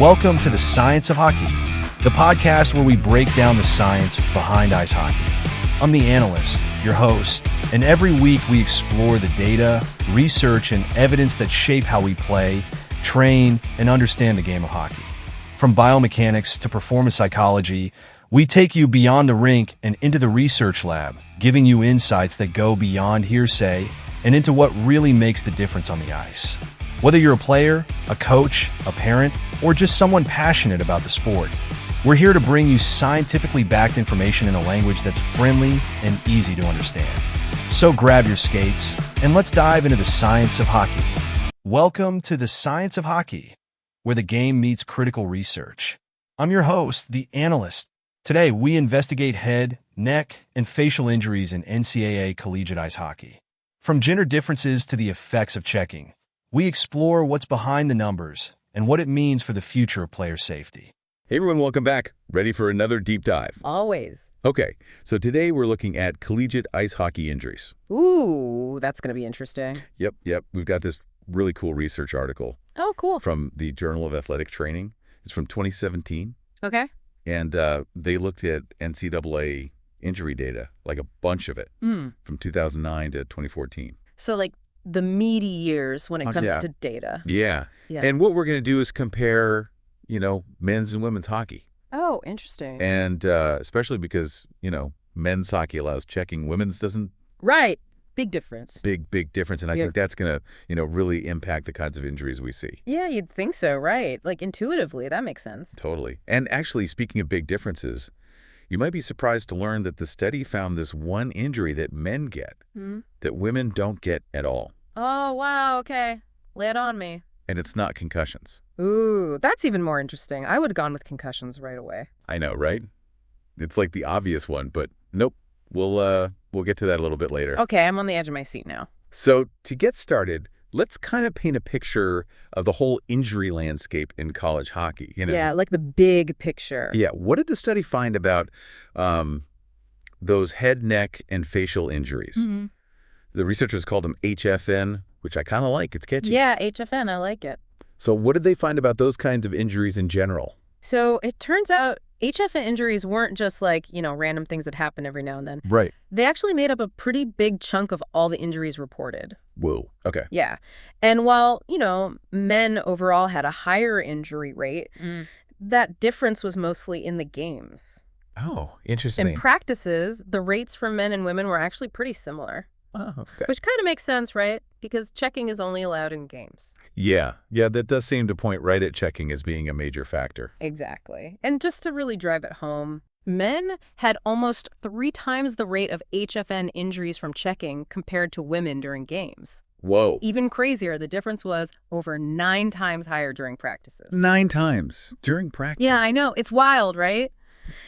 Welcome to the Science of Hockey, the podcast where we break down the science behind ice hockey. I'm the analyst, your host, and every week we explore the data, research, and evidence that shape how we play, train, and understand the game of hockey. From biomechanics to performance psychology, we take you beyond the rink and into the research lab, giving you insights that go beyond hearsay and into what really makes the difference on the ice. Whether you're a player, a coach, a parent, or just someone passionate about the sport, we're here to bring you scientifically backed information in a language that's friendly and easy to understand. So grab your skates and let's dive into the science of hockey. Welcome to the Science of Hockey, where the game meets critical research. I'm your host, the analyst. Today, we investigate head, neck, and facial injuries in NCAA collegiate ice hockey. From gender differences to the effects of checking, we explore what's behind the numbers and what it means for the future of player safety. Hey everyone, welcome back. Ready for another deep dive? Always. Okay, so today we're looking at collegiate ice hockey injuries. Ooh, that's going to be interesting. Yep. We've got this really cool research article. Oh, cool. From the Journal of Athletic Training. It's from 2017. Okay. And they looked at NCAA injury data, like a bunch of it, from 2009 to 2014. So like the meaty years when it comes to data. Yeah. And what we're going to do is compare, men's and women's hockey. Oh, interesting. And especially because, men's hockey allows checking, women's doesn't. Right. Big difference. Big difference. And I think that's going to, really impact the kinds of injuries we see. Yeah, you'd think so, right? Like intuitively, that makes sense. Totally. And actually, speaking of big differences, you might be surprised to learn that the study found this one injury that men get that women don't get at all. Oh, wow. Okay. Lay it on me. And it's not concussions. Ooh, that's even more interesting. I would have gone with concussions right away. I know, right? It's like the obvious one, but nope. We'll get to that a little bit later. Okay, I'm on the edge of my seat now. So to get started, let's kind of paint a picture of the whole injury landscape in college hockey. Yeah, like the big picture. Yeah. What did the study find about those head, neck, and facial injuries? The researchers called them HFN, which I kind of like. It's catchy. Yeah, HFN. I like it. So what did they find about those kinds of injuries in general? So it turns out HFN injuries weren't just like, random things that happen every now and then. Right. They actually made up a pretty big chunk of all the injuries reported. Whoa. Okay. Yeah. And while, men overall had a higher injury rate, that difference was mostly in the games. Oh, interesting. In practices, the rates for men and women were actually pretty similar. Oh, okay. Which kind of makes sense, right? Because checking is only allowed in games. Yeah, that does seem to point right at checking as being a major factor. Exactly. And just to really drive it home, men had almost 3 times the rate of HFN injuries from checking compared to women during games. Whoa. Even crazier, the difference was over 9 times higher during practices. 9 times during practice? Yeah, I know. It's wild, right?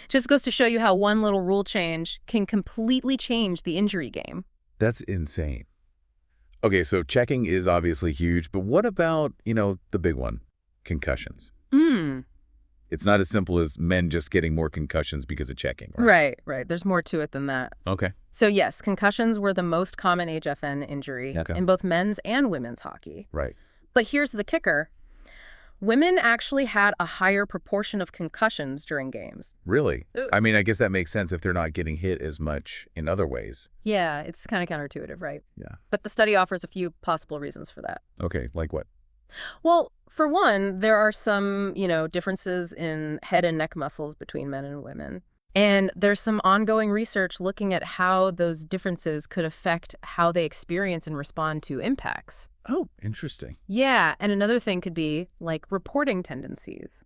Just goes to show you how one little rule change can completely change the injury game. That's insane. Okay, so checking is obviously huge, but what about, the big one, concussions? It's not as simple as men just getting more concussions because of checking, right? Right. There's more to it than that. Okay. So yes, concussions were the most common HFN injury in both men's and women's hockey. Right. But here's the kicker. Women actually had a higher proportion of concussions during games. Really? I mean, I guess that makes sense if they're not getting hit as much in other ways. Yeah, it's kind of counterintuitive, right? Yeah. But the study offers a few possible reasons for that. Okay, like what? Well, for one, there are some, differences in head and neck muscles between men and women. And there's some ongoing research looking at how those differences could affect how they experience and respond to impacts. Oh, interesting. Yeah, and another thing could be, like, reporting tendencies.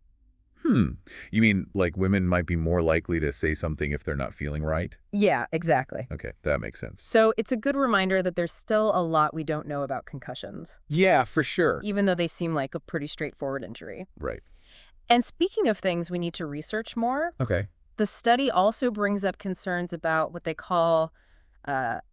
You mean, like, women might be more likely to say something if they're not feeling right? Yeah, exactly. Okay, that makes sense. So it's a good reminder that there's still a lot we don't know about concussions. Yeah, for sure. Even though they seem like a pretty straightforward injury. Right. And speaking of things we need to research more, Okay. the study also brings up concerns about what they call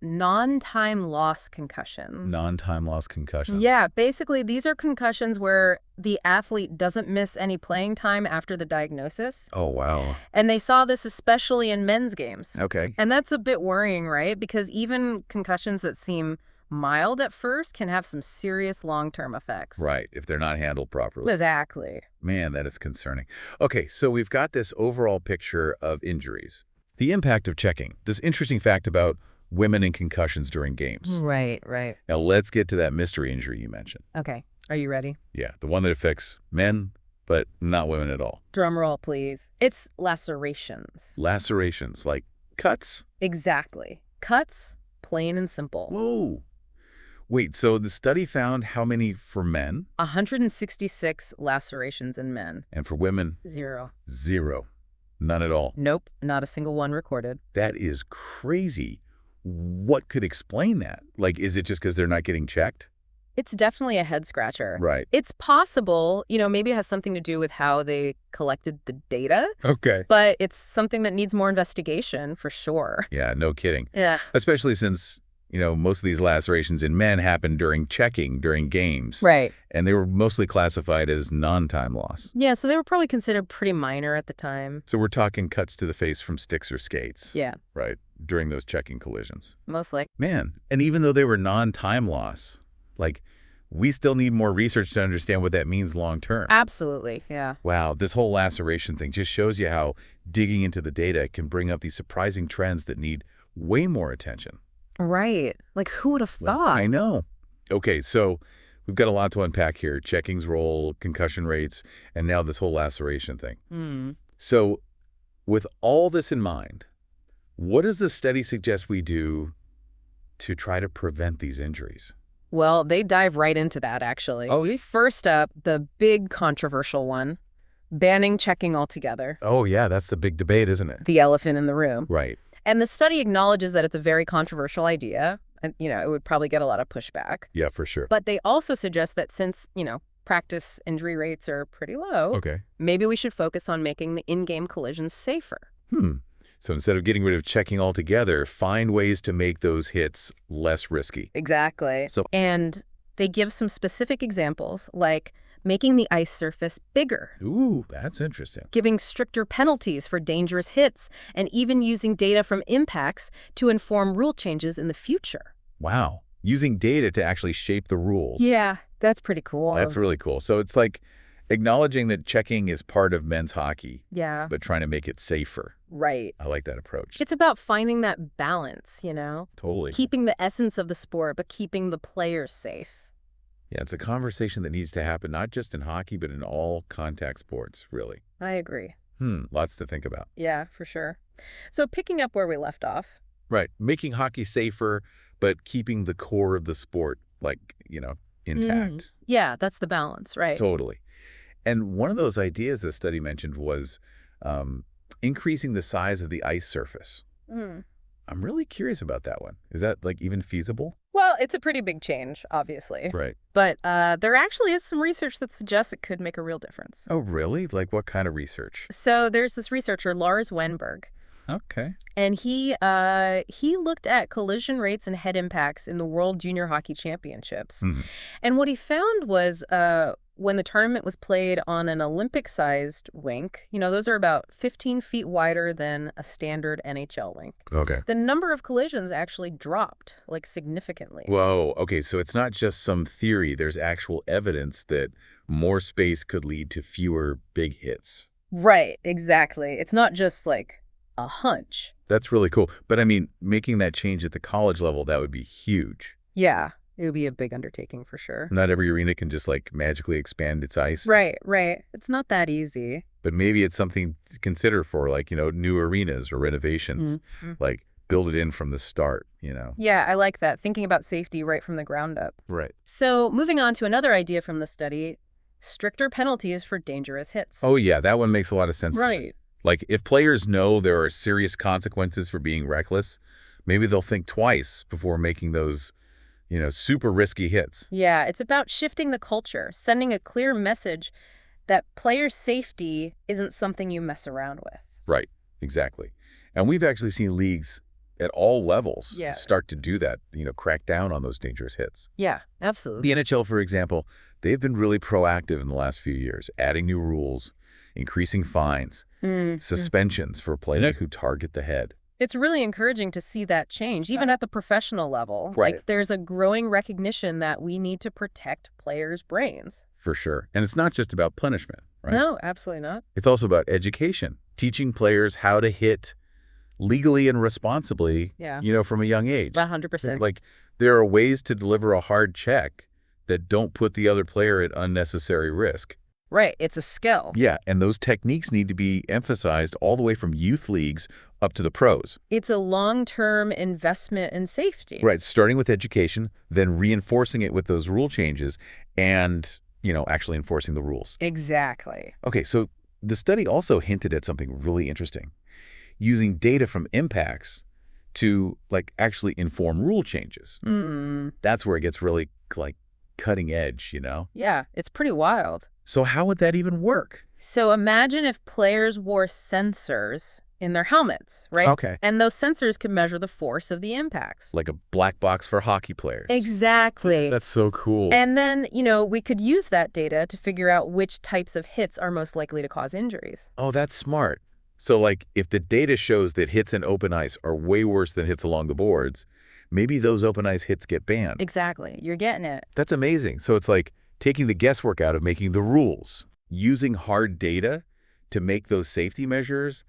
non-time loss concussions. Non-time loss concussions. Yeah, basically these are concussions where the athlete doesn't miss any playing time after the diagnosis. Oh, wow. And they saw this especially in men's games. Okay. And that's a bit worrying, right? Because even concussions that seem mild at first can have some serious long-term effects. Right, if they're not handled properly. Exactly. Man, that is concerning. Okay, so we've got this overall picture of injuries. The impact of checking. This interesting fact about women and concussions during games. Right. Now let's get to that mystery injury you mentioned. Okay. Are you ready? Yeah, the one that affects men, but not women at all. Drum roll, please. It's lacerations. Lacerations, like cuts? Exactly. Cuts, plain and simple. Whoa. Wait, so the study found how many for men? 166 lacerations in men. And for women? 0. 0. None at all. Nope, not a single one recorded. That is crazy. What could explain that? Like, is it just because they're not getting checked? It's definitely a head scratcher. Right. It's possible, maybe it has something to do with how they collected the data, Okay. but it's something that needs more investigation for sure. Yeah, no kidding. Yeah. Especially since, most of these lacerations in men happen during checking, during games. Right. And they were mostly classified as non-time loss. Yeah, so they were probably considered pretty minor at the time. So we're talking cuts to the face from sticks or skates. Yeah. Right, during those checking collisions. Most likely. Man, and even though they were non-time loss, we still need more research to understand what that means long term. Absolutely, yeah. Wow, this whole laceration thing just shows you how digging into the data can bring up these surprising trends that need way more attention. Right. Who would have thought? I know. Okay, so we've got a lot to unpack here. Checking's role, concussion rates, and now this whole laceration thing. So with all this in mind, what does the study suggest we do to try to prevent these injuries? Well, they dive right into that, actually. Oh, yeah? First up, the big controversial one, banning checking altogether. Oh, yeah, that's the big debate, isn't it? The elephant in the room. Right. And the study acknowledges that it's a very controversial idea, and, it would probably get a lot of pushback. Yeah, for sure. But they also suggest that since, practice injury rates are pretty low, maybe we should focus on making the in-game collisions safer. So instead of getting rid of checking altogether, find ways to make those hits less risky. Exactly. And they give some specific examples, like making the ice surface bigger. Ooh, that's interesting. Giving stricter penalties for dangerous hits, and even using data from impacts to inform rule changes in the future. Wow. Using data to actually shape the rules. Yeah, that's pretty cool. That's really cool. So it's like acknowledging that checking is part of men's hockey, yeah, but trying to make it safer. Right. I like that approach. It's about finding that balance, Totally. Keeping the essence of the sport, but keeping the players safe. Yeah, it's a conversation that needs to happen not just in hockey, but in all contact sports, really. I agree. Lots to think about. Yeah, for sure. So picking up where we left off. Right. Making hockey safer, but keeping the core of the sport, intact. Yeah, that's the balance, right? Totally. And one of those ideas the study mentioned was increasing the size of the ice surface. I'm really curious about that one. Is that even feasible? Well, it's a pretty big change, obviously. Right. But there actually is some research that suggests it could make a real difference. Oh, really? What kind of research? So there's this researcher, Lars Wenberg. Okay. And he looked at collision rates and head impacts in the World Junior Hockey Championships. And what he found was when the tournament was played on an Olympic-sized rink, those are about 15 feet wider than a standard NHL rink. Okay. The number of collisions actually dropped, significantly. Whoa. Okay, so it's not just some theory. There's actual evidence that more space could lead to fewer big hits. Right, exactly. It's not just, a hunch. That's really cool. But, making that change at the college level, that would be huge. Yeah. It would be a big undertaking for sure. Not every arena can just magically expand its ice. Right. It's not that easy. But maybe it's something to consider for new arenas or renovations, build it in from the start, Yeah, I like that. Thinking about safety right from the ground up. Right. So moving on to another idea from the study, stricter penalties for dangerous hits. Oh, yeah, that one makes a lot of sense. Right. If players know there are serious consequences for being reckless, maybe they'll think twice before making those super risky hits. Yeah, it's about shifting the culture, sending a clear message that player safety isn't something you mess around with. Right, exactly. And we've actually seen leagues at all levels start to do that, crack down on those dangerous hits. Yeah, absolutely. The NHL, for example, they've been really proactive in the last few years, adding new rules, increasing fines, suspensions for players who target the head. It's really encouraging to see that change, even at the professional level. Right. Like, there's a growing recognition that we need to protect players' brains. For sure. And it's not just about punishment, right? No, absolutely not. It's also about education, teaching players how to hit legally and responsibly, Yeah. from a young age. 100%. Like, there are ways to deliver a hard check that don't put the other player at unnecessary risk. Right. It's a skill. Yeah, and those techniques need to be emphasized all the way from youth leagues up to the pros. It's a long-term investment in safety. Right, starting with education, then reinforcing it with those rule changes and, actually enforcing the rules. Exactly. Okay, so the study also hinted at something really interesting, using data from impacts to, actually inform rule changes. That's where it gets really, cutting edge, Yeah, it's pretty wild. So how would that even work? So imagine if players wore sensors in their helmets, right? Okay. And those sensors could measure the force of the impacts. Like a black box for hockey players. Exactly. That's so cool. And then, we could use that data to figure out which types of hits are most likely to cause injuries. Oh, that's smart. So, if the data shows that hits in open ice are way worse than hits along the boards, maybe those open ice hits get banned. Exactly. You're getting it. That's amazing. So it's like taking the guesswork out of making the rules, using hard data to make those safety measures,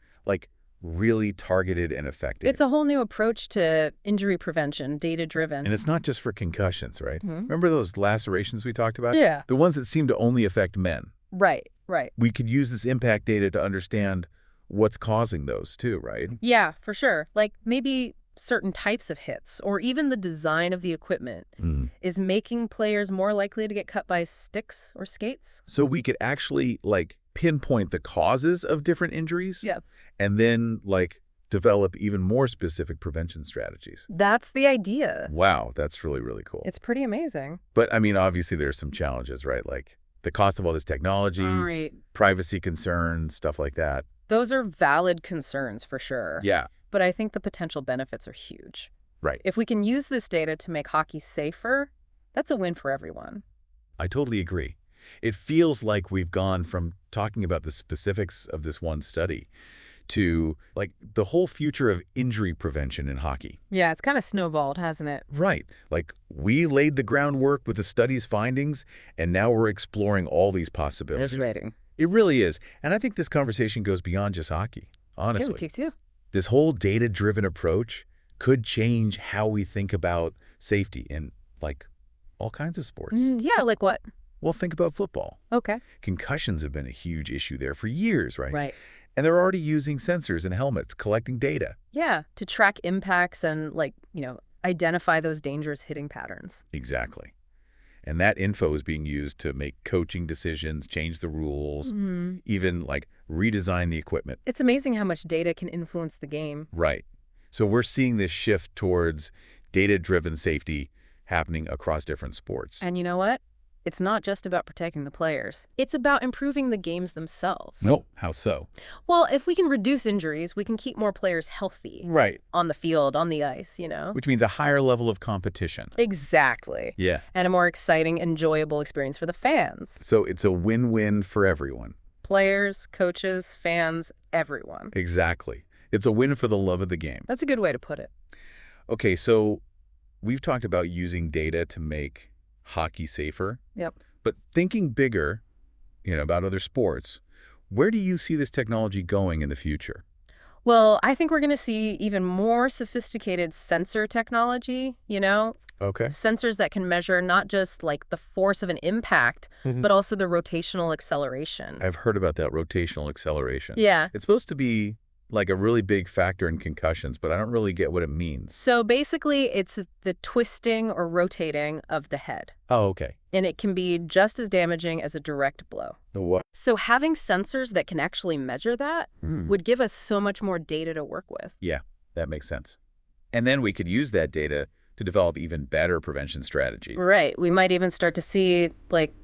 really targeted and effective. It's a whole new approach to injury prevention, data-driven. And it's not just for concussions, right? Remember those lacerations we talked about? Yeah. The ones that seem to only affect men. Right. We could use this impact data to understand what's causing those too, right? Yeah, for sure. Maybe certain types of hits or even the design of the equipment is making players more likely to get cut by sticks or skates. So we could actually pinpoint the causes of different injuries. Yeah. And then develop even more specific prevention strategies. That's the idea. Wow, that's really, really cool. It's pretty amazing. But obviously there's some challenges, right? Like the cost of all this technology, Right. privacy concerns, stuff like that. Those are valid concerns for sure. Yeah. But I think the potential benefits are huge. Right. If we can use this data to make hockey safer, that's a win for everyone. I totally agree. It feels like we've gone from talking about the specifics of this one study to the whole future of injury prevention in hockey. Yeah, it's kind of snowballed, hasn't it? Right. We laid the groundwork with the study's findings, and now we're exploring all these possibilities. Exciting. It really is. And I think this conversation goes beyond just hockey, honestly. Yeah, me too. This whole data-driven approach could change how we think about safety in, all kinds of sports. Yeah, like what? Well, think about football. Okay. Concussions have been a huge issue there for years, right? Right. And they're already using sensors and helmets, collecting data. Yeah, to track impacts and, identify those dangerous hitting patterns. Exactly. And that info is being used to make coaching decisions, change the rules, even, redesign the equipment. It's amazing how much data can influence the game. Right. So we're seeing this shift towards data-driven safety happening across different sports. And you know what? It's not just about protecting the players. It's about improving the games themselves. No, how so? Well, if we can reduce injuries, we can keep more players healthy. Right. On the field, on the ice, Which means a higher level of competition. Exactly. Yeah. And a more exciting, enjoyable experience for the fans. So it's a win-win for everyone. Players, coaches, fans, everyone. Exactly. It's a win for the love of the game. That's a good way to put it. Okay, so we've talked about using data to make hockey safer. Yep. But thinking bigger, about other sports, where do you see this technology going in the future? Well, I think we're going to see even more sophisticated sensor technology, Okay. Sensors that can measure not just the force of an impact, but also the rotational acceleration. I've heard about that rotational acceleration. Yeah. It's supposed to be a really big factor in concussions, but I don't really get what it means. So basically, it's the twisting or rotating of the head. Oh, okay. And it can be just as damaging as a direct blow. The what? So having sensors that can actually measure that would give us so much more data to work with. Yeah, that makes sense. And then we could use that data to develop even better prevention strategy. Right. We might even start to see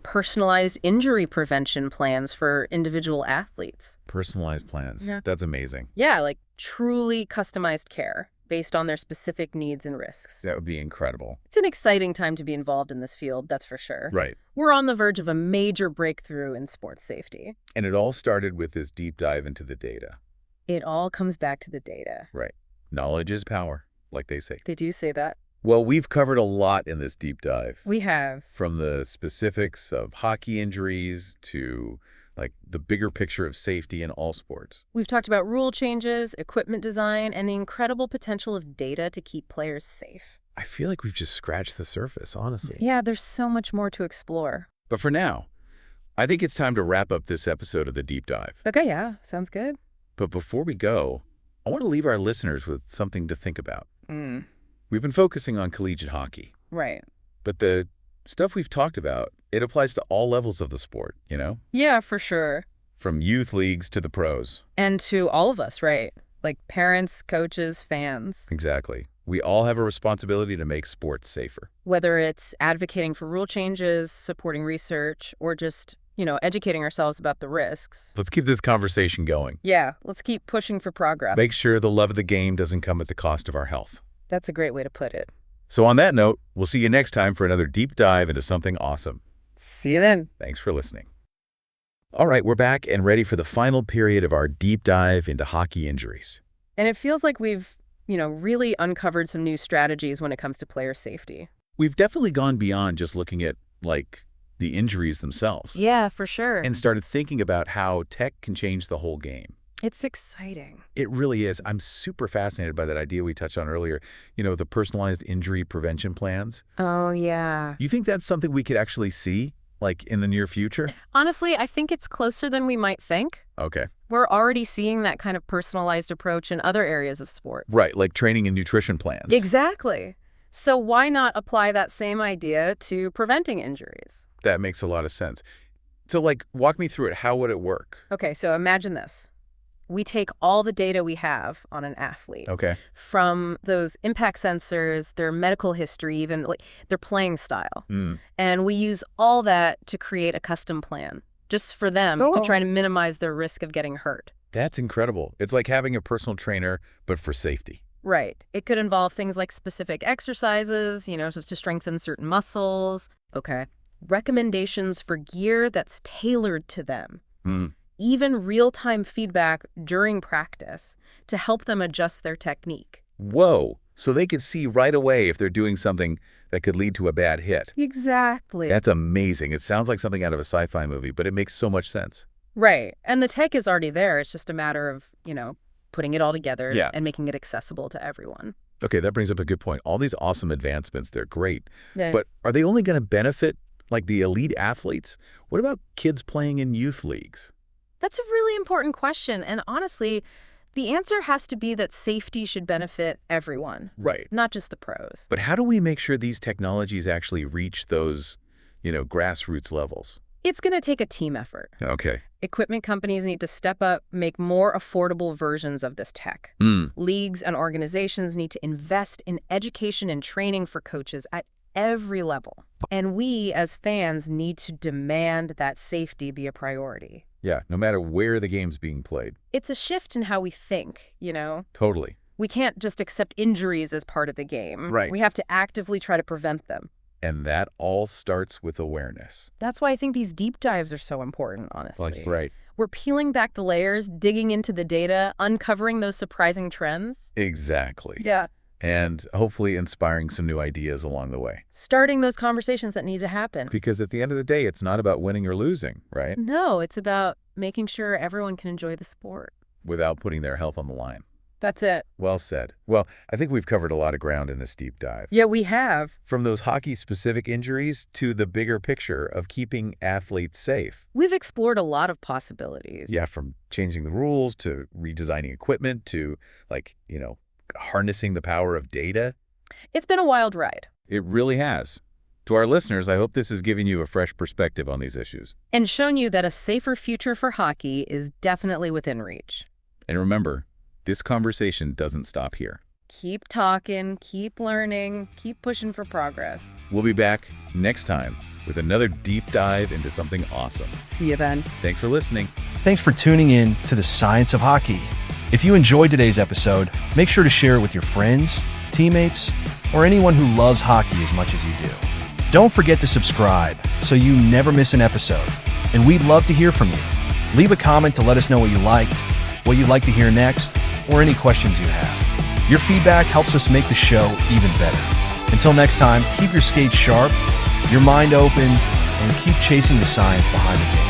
personalized injury prevention plans for individual athletes. Personalized plans. Yeah. That's amazing. Yeah, truly customized care based on their specific needs and risks. That would be incredible. It's an exciting time to be involved in this field, that's for sure. Right. We're on the verge of a major breakthrough in sports safety. And it all started with this deep dive into the data. It all comes back to the data. Right. Knowledge is power, like they say. They do say that. Well, we've covered a lot in this deep dive. We have. From the specifics of hockey injuries to like the bigger picture of safety in all sports. We've talked about rule changes, equipment design, and the incredible potential of data to keep players safe. I feel like we've just scratched the surface, honestly. Yeah, there's so much more to explore. But for now, I think it's time to wrap up this episode of the deep dive. Okay, yeah, sounds good. But before we go, I want to leave our listeners with something to think about. We've been focusing on collegiate hockey. Right. But the stuff we've talked about, it applies to all levels of the sport, you know? Yeah, for sure. From youth leagues to the pros. And to all of us, right? Like parents, coaches, fans. Exactly. We all have a responsibility to make sports safer. Whether it's advocating for rule changes, supporting research, or just, educating ourselves about the risks. Let's keep this conversation going. Yeah, let's keep pushing for progress. Make sure the love of the game doesn't come at the cost of our health. That's a great way to put it. So on that note, we'll see you next time for another deep dive into something awesome. See you then. Thanks for listening. All right, we're back and ready for the final period of our deep dive into hockey injuries. And it feels like we've, really uncovered some new strategies when it comes to player safety. We've definitely gone beyond just looking at, the injuries themselves. Yeah, for sure. And started thinking about how tech can change the whole game. It's exciting. It really is. I'm super fascinated by that idea we touched on earlier, the personalized injury prevention plans. Oh, yeah. You think that's something we could actually see, in the near future? Honestly, I think it's closer than we might think. Okay. We're already seeing that kind of personalized approach in other areas of sports. Right, like training and nutrition plans. Exactly. So why not apply that same idea to preventing injuries? That makes a lot of sense. So, walk me through it. How would it work? Okay, so imagine this. We take all the data we have on an athlete. Okay. From those impact sensors, their medical history, even their playing style. And we use all that to create a custom plan just for them to try to minimize their risk of getting hurt. That's incredible. It's like having a personal trainer, but for safety. Right. It could involve things like specific exercises, just to strengthen certain muscles. Okay. Recommendations for gear that's tailored to them. Even real-time feedback during practice to help them adjust their technique. Whoa. So they could see right away if they're doing something that could lead to a bad hit. Exactly. That's amazing. It sounds like something out of a sci-fi movie, but it makes so much sense. Right. And the tech is already there. It's just a matter of, putting it all together and making it accessible to everyone. Okay, that brings up a good point. All these awesome advancements, they're great. Yeah. But are they only going to benefit, the elite athletes? What about kids playing in youth leagues? That's a really important question. And honestly, the answer has to be that safety should benefit everyone. Right. Not just the pros. But how do we make sure these technologies actually reach those, grassroots levels? It's going to take a team effort. Okay. Equipment companies need to step up, make more affordable versions of this tech. Leagues and organizations need to invest in education and training for coaches at every level. And we, as fans, need to demand that safety be a priority. Yeah, no matter where the game's being played. It's a shift in how we think, Totally. We can't just accept injuries as part of the game. Right. We have to actively try to prevent them. And that all starts with awareness. That's why I think these deep dives are so important, honestly. That's right. We're peeling back the layers, digging into the data, uncovering those surprising trends. Exactly. Yeah. And hopefully inspiring some new ideas along the way. Starting those conversations that need to happen. Because at the end of the day, it's not about winning or losing, right? No, it's about making sure everyone can enjoy the sport. Without putting their health on the line. That's it. Well said. Well, I think we've covered a lot of ground in this deep dive. Yeah, we have. From those hockey-specific injuries to the bigger picture of keeping athletes safe. We've explored a lot of possibilities. Yeah, from changing the rules to redesigning equipment to, harnessing the power of data. It's been a wild ride. It really has. To our listeners, I hope this has given you a fresh perspective on these issues. And shown you that a safer future for hockey is definitely within reach. And remember, this conversation doesn't stop here. Keep talking, keep learning, keep pushing for progress. We'll be back next time with another deep dive into something awesome. See you then. Thanks for listening. Thanks for tuning in to the Science of Hockey. If you enjoyed today's episode, make sure to share it with your friends, teammates, or anyone who loves hockey as much as you do. Don't forget to subscribe so you never miss an episode. And we'd love to hear from you. Leave a comment to let us know what you liked, what you'd like to hear next, or any questions you have. Your feedback helps us make the show even better. Until next time, keep your skates sharp, your mind open, and keep chasing the science behind the game.